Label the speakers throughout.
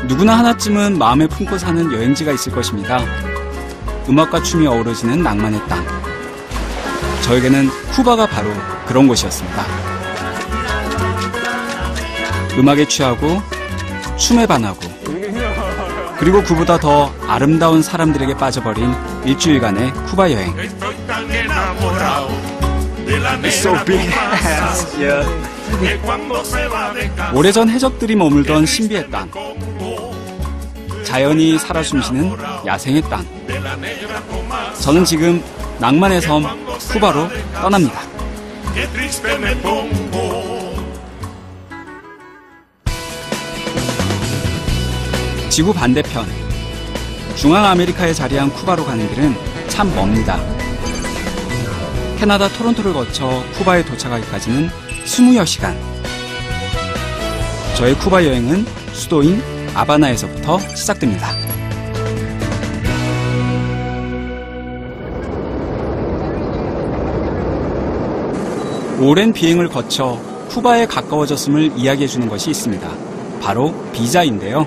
Speaker 1: 누구나 하나쯤은 마음에 품고 사는 여행지가 있을 것입니다. 음악과 춤이 어우러지는 낭만의 땅. 저에게는 쿠바가 바로 그런 곳이었습니다. 음악에 취하고 춤에 반하고 그리고 그보다 더 아름다운 사람들에게 빠져버린 일주일간의 쿠바 여행. 오래전 해적들이 머물던 신비의 땅. 자연이 살아 숨쉬는 야생의 땅. 저는 지금 낭만의 섬 쿠바로 떠납니다. 지구 반대편 중앙아메리카에 자리한 쿠바로 가는 길은 참 멉니다. 캐나다 토론토를 거쳐 쿠바에 도착하기까지는 20여 시간. 저의 쿠바 여행은 수도인 아바나에서부터 시작됩니다. 오랜 비행을 거쳐 쿠바에 가까워졌음을 이야기해주는 것이 있습니다. 바로 비자인데요.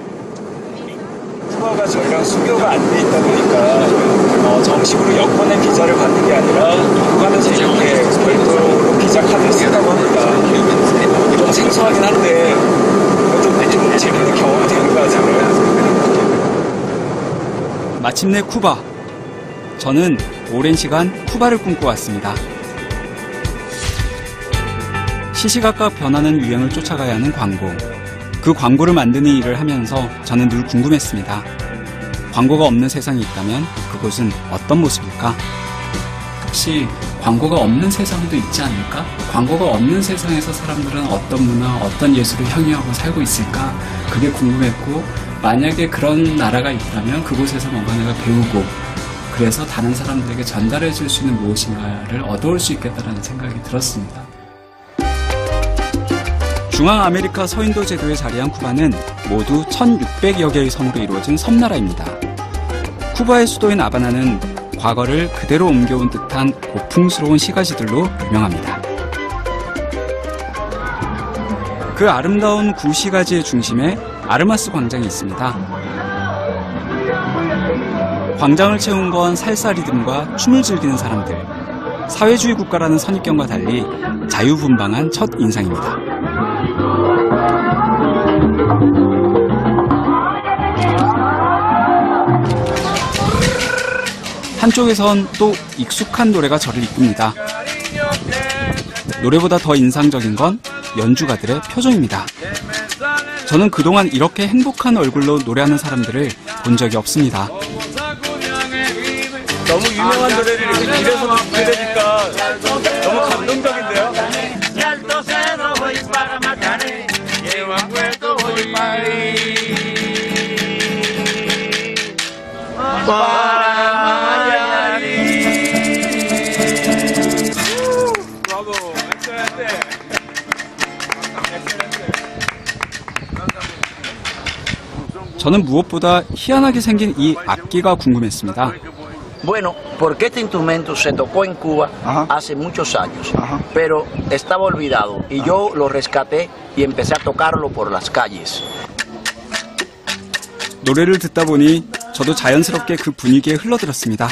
Speaker 2: 쿠바가 저희랑 수교가 안 돼 있다 보니까 정식으로 여권의 비자를 받는 게 아니라 구간에서 이렇게 별도로 비자 카드를 쓰다고 합니다. 좀 생소하긴 한데 좀 재밌는 경험이 되는 것 같아요.
Speaker 1: 마침내 쿠바. 저는 오랜 시간 쿠바를 꿈꿔왔습니다. 시시각각 변하는 유행을 쫓아가야 하는 광고. 그 광고를 만드는 일을 하면서 저는 늘 궁금했습니다. 광고가 없는 세상이 있다면 그곳은 어떤 모습일까? 혹시 광고가 없는 세상도 있지 않을까? 광고가 없는 세상에서 사람들은 어떤 문화, 어떤 예술을 향유하고 살고 있을까? 그게 궁금했고, 만약에 그런 나라가 있다면 그곳에서 뭔가 내가 배우고, 그래서 다른 사람들에게 전달해 줄 수 있는 무엇인가를 얻어올 수 있겠다는 생각이 들었습니다. 중앙아메리카 서인도 제도에 자리한 쿠바는 모두 1,600여 개의 섬으로 이루어진 섬나라입니다. 쿠바의 수도인 아바나는 과거를 그대로 옮겨온 듯한 고풍스러운 시가지들로 유명합니다. 그 아름다운 구시가지의 중심에 아르마스 광장이 있습니다. 광장을 채운 건 살사 리듬과 춤을 즐기는 사람들. 사회주의 국가라는 선입견과 달리 자유분방한 첫 인상입니다. 한쪽에선 또 익숙한 노래가 저를 이끕니다. 노래보다 더 인상적인 건 연주가들의 표정입니다. 저는 그동안 이렇게 행복한 얼굴로 노래하는 사람들을 본 적이 없습니다.
Speaker 2: 너무 유명한 노래를 이렇게 길에서 들으니까 너무 감동적인데요?
Speaker 1: 저는 무엇보다 희한하게 생긴 이 악기가 궁금했습니다.
Speaker 3: Bueno, porque este instrumento se tocó en Cuba hace muchos años, pero estaba olvidado y yo lo rescaté y empecé a tocarlo por las calles.
Speaker 1: 노래를 듣다 보니 저도 자연스럽게 그 분위기에 흘러들었습니다.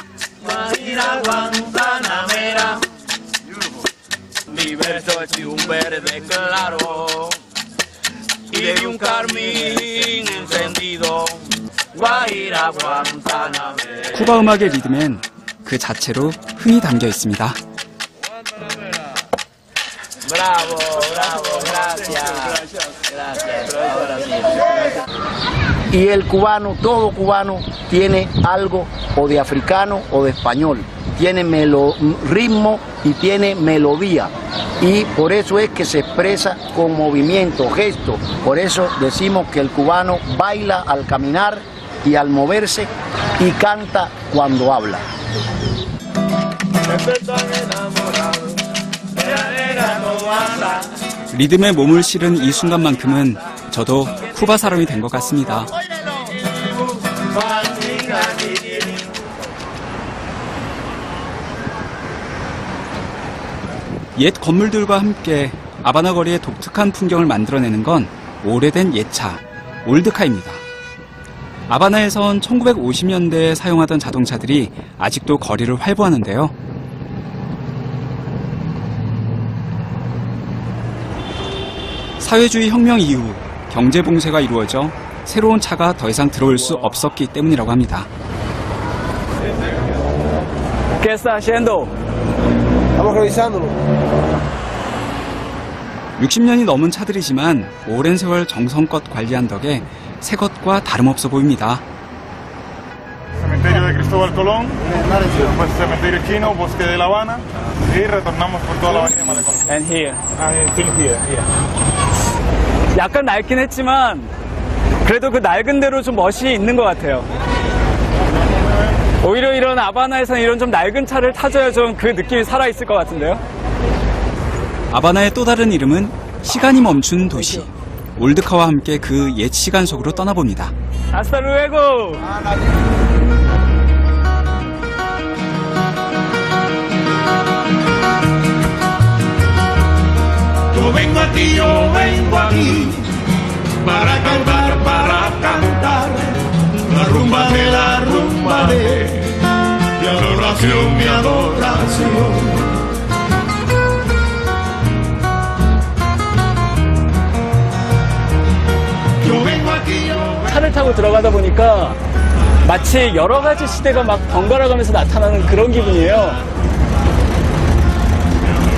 Speaker 1: 쿠바 음악의 리듬엔 그 자체로 흥이 담겨 있습니다.
Speaker 3: Bravo, bravo, gracias. Y el cubano, todo cubano, tiene algo o de africano o de español. Tiene ritmo y tiene melodía. Y por eso es que se expresa con movimiento, gesto. Por eso decimos que el cubano baila al caminar y al moverse y canta cuando habla.
Speaker 1: 리듬에 몸을 실은 이 순간만큼은 저도 쿠바 사람이 된 것 같습니다. 옛 건물들과 함께 아바나 거리의 독특한 풍경을 만들어내는 건 오래된 옛차, 올드카입니다. 아바나에선 1950년대에 사용하던 자동차들이 아직도 거리를 활보하는데요. 사회주의 혁명 이후 경제 봉쇄가 이루어져 새로운 차가 더 이상 들어올 수 없었기 때문이라고 합니다.
Speaker 2: ¿Qué está haciendo?
Speaker 4: Estamos revisándolo.
Speaker 1: 60년이 넘은 차들이지만 오랜 세월 정성껏 관리한 덕에 새 것과 다름없어 보입니다.
Speaker 5: Cementerio de Cristóbal Colón, después cementerio chino, bosque de La Habana y retornamos por toda la avenida Malecón.
Speaker 2: And here.
Speaker 5: Here.
Speaker 2: 약간 낡긴 했지만 그래도 그 낡은 대로 좀 멋이 있는 것 같아요. 오히려 이런 아바나에서는 이런 좀 낡은 차를 타줘야 좀 그 느낌이 살아있을 것 같은데요.
Speaker 1: 아바나의 또 다른 이름은 시간이 멈춘 도시. 올드카와 함께 그 옛 시간 속으로 떠나봅니다.
Speaker 2: Hasta luego.
Speaker 6: Yo vengo aquí para cantar la rumba de mi adoración, mi adoración.
Speaker 2: 차를 타고 들어가다 보니까 마치 여러 가지 시대가 막 번갈아 가면서 나타나는 그런 기분이에요.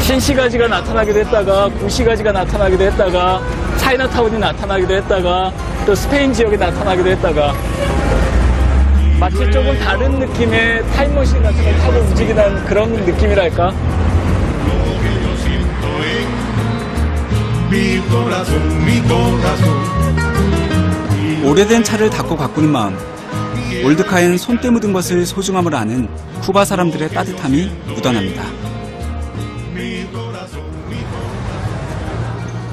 Speaker 2: 신시가지가 나타나기도 했다가 구시가지가 나타나기도 했다가 차이나타운이 나타나기도 했다가 또 스페인 지역이 나타나기도 했다가 마치 조금 다른 느낌의 타임머신 같은 걸 타고 움직이는 그런 느낌이랄까?
Speaker 1: 오래된 차를 닦고 가꾸는 마음. 올드카엔 손때 묻은 것을 소중함을 아는 쿠바 사람들의 따뜻함이 묻어납니다.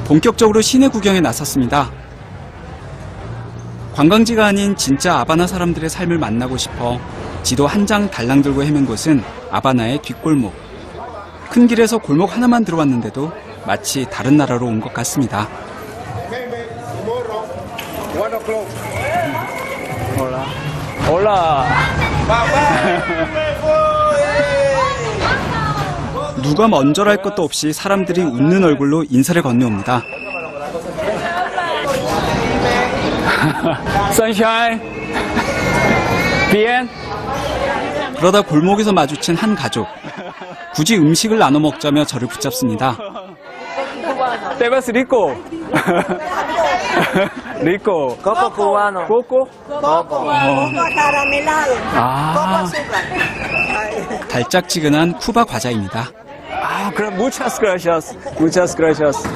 Speaker 1: 본격적으로 시내 구경에 나섰습니다. 관광지가 아닌 진짜 아바나 사람들의 삶을 만나고 싶어 지도 한 장 달랑 들고 헤맨 곳은 아바나의 뒷골목. 큰 길에서 골목 하나만 들어왔는데도 마치 다른 나라로 온 것 같습니다.
Speaker 2: 올라.
Speaker 1: 누가 먼저랄 것도 없이 사람들이 웃는 얼굴로 인사를 건네옵니다.
Speaker 2: Sunshine. Bien.
Speaker 1: 그러다 골목에서 마주친 한 가족. 굳이 음식을 나눠 먹자며 저를 붙잡습니다.
Speaker 2: Te vas rico. Rico.
Speaker 4: Coco cubano.
Speaker 2: Coco?
Speaker 4: Coco.
Speaker 7: Caramelado.
Speaker 1: 아, 달짝지근한 쿠바 과자입니다.
Speaker 2: 아, 그럼 muchas gracias. Muchas gracias.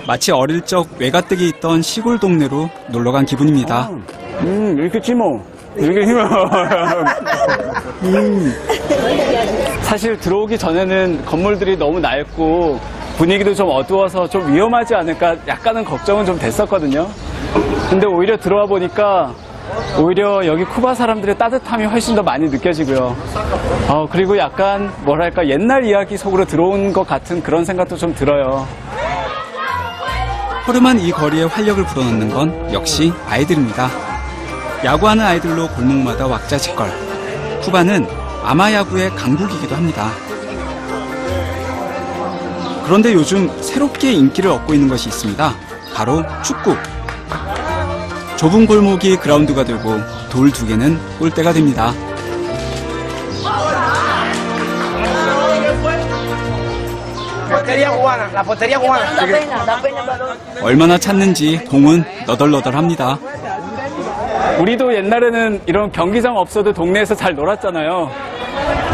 Speaker 1: 마치 어릴 적 외가댁이 있던 시골 동네로 놀러간 기분입니다.
Speaker 2: 이렇게 치모. 이렇게 힘을. 사실 들어오기 전에는 건물들이 너무 낡고 분위기도 좀 어두워서 좀 위험하지 않을까 약간은 걱정은 좀 됐었거든요. 근데 오히려 들어와 보니까 오히려 여기 쿠바 사람들의 따뜻함이 훨씬 더 많이 느껴지고요. 그리고 약간 뭐랄까 옛날 이야기 속으로 들어온 것 같은 그런 생각도 좀 들어요.
Speaker 1: 허름한 이 거리에 활력을 불어넣는 건 역시 아이들입니다. 야구하는 아이들로 골목마다 왁자지껄. 쿠바는 아마야구의 강국이기도 합니다. 그런데 요즘 새롭게 인기를 얻고 있는 것이 있습니다. 바로 축구. 좁은 골목이 그라운드가 되고 돌 2개는 골대가 됩니다. 얼마나 찼는지 공은 너덜너덜합니다.
Speaker 2: 우리도 옛날에는 이런 경기장 없어도 동네에서 잘 놀았잖아요.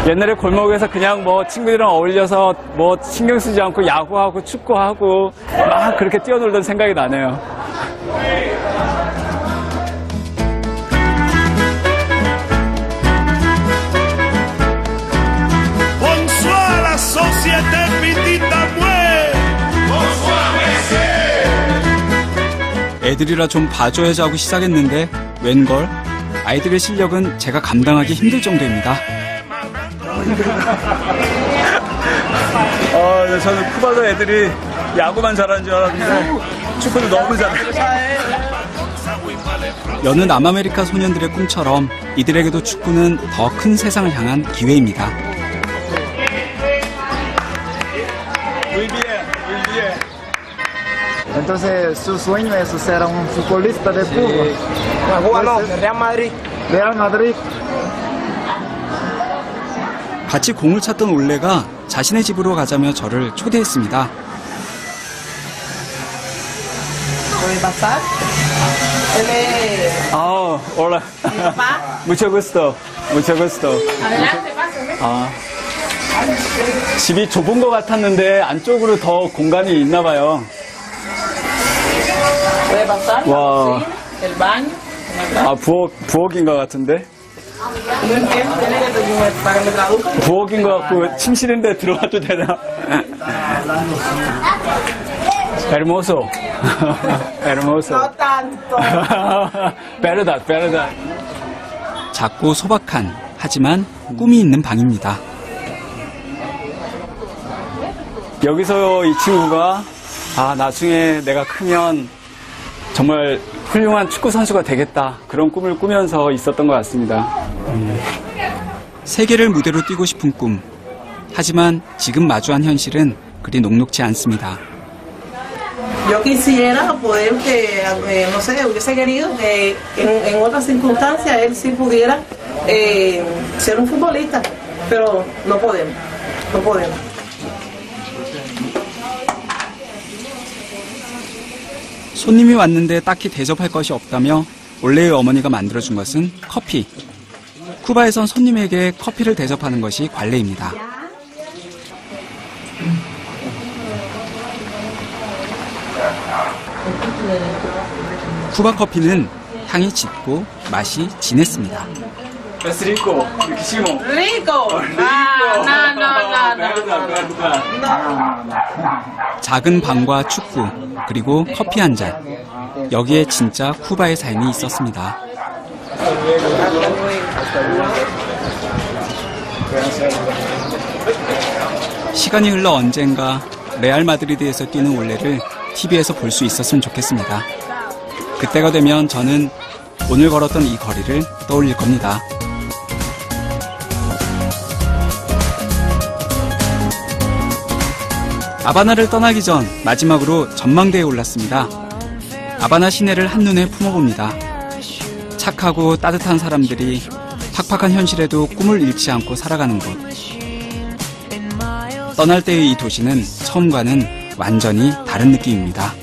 Speaker 2: 옛날에 골목에서 그냥 뭐 친구들이랑 어울려서 뭐 신경 쓰지 않고 야구하고 축구하고 막 그렇게 뛰어놀던 생각이 나네요.
Speaker 6: Bonsoir, la société petite muere.
Speaker 1: 애들이라 좀 봐줘야지 하고 시작했는데 웬걸? 아이들의 실력은 제가 감당하기 힘들 정도입니다.
Speaker 2: 저는 쿠바도 애들이 야구만 잘하는 줄 알았는데 축구도 너무 잘해.
Speaker 1: 여느 남아메리카 소년들의 꿈처럼 이들에게도 축구는 더 큰 세상을 향한 기회입니다.
Speaker 7: Entonces su sueño es ser un futbolista de fútbol.
Speaker 4: Bueno, Real Madrid.
Speaker 7: Real Madrid.
Speaker 1: 같이 공을 찾던 올레가 자신의 집으로 가자며 저를 초대했습니다.
Speaker 8: ¿Puede pasar? Él es
Speaker 2: 아, hola.
Speaker 8: mi papá.
Speaker 2: Mucho gusto. Mucho gusto.
Speaker 8: Adelante, pase.
Speaker 2: 아, 집이 좁은 것 같았는데 안쪽으로 더 공간이 있나 봐요.
Speaker 8: Puede pasar. La
Speaker 2: Wow.
Speaker 8: cocina, el baño.
Speaker 2: 아, 부엌인 것 같은데?
Speaker 8: No entiendo, tiene que para que me traduzca.
Speaker 2: 부엌인 것 같고 침실인데 들어와도 되나? Hermoso. Hermoso.
Speaker 8: No tanto.
Speaker 2: Verdad, verdad.
Speaker 1: 작고 소박한 하지만 꿈이 있는 방입니다.
Speaker 2: 여기서 이 친구가 나중에 내가 크면 정말 훌륭한 축구 선수가 되겠다. 그런 꿈을 꾸면서 있었던 것 같습니다.
Speaker 1: 세계를 무대로 뛰고 싶은 꿈. 하지만 지금 마주한 현실은 그리 녹록지 않습니다.
Speaker 8: Yo quisiera poder que, no sé, hubiese querido que en otras circunstancias él sí pudiera ser un futbolista, pero no podemos, no podemos.
Speaker 1: 손님이 왔는데 딱히 대접할 것이 없다며 올레의 어머니가 만들어준 것은 커피. 쿠바에선 손님에게 커피를 대접하는 것이 관례입니다. 쿠바 커피는 향이 짙고 맛이 진했습니다.
Speaker 2: Es rico, riquísimo.
Speaker 8: Rico. Ah, no.
Speaker 1: 작은 방과 축구, 그리고 커피 한 잔. 여기에 진짜 쿠바의 삶이 있었습니다. 시간이 흘러 언젠가 레알 마드리드에서 뛰는 올레를 TV에서 볼 수 있었으면 좋겠습니다. 그때가 되면 저는 오늘 걸었던 이 거리를 떠올릴 겁니다. 아바나를 떠나기 전 마지막으로 전망대에 올랐습니다. 아바나 시내를 한눈에 품어봅니다. 착하고 따뜻한 사람들이 팍팍한 현실에도 꿈을 잃지 않고 살아가는 곳. 떠날 때의 이 도시는 처음과는 완전히 다른 느낌입니다.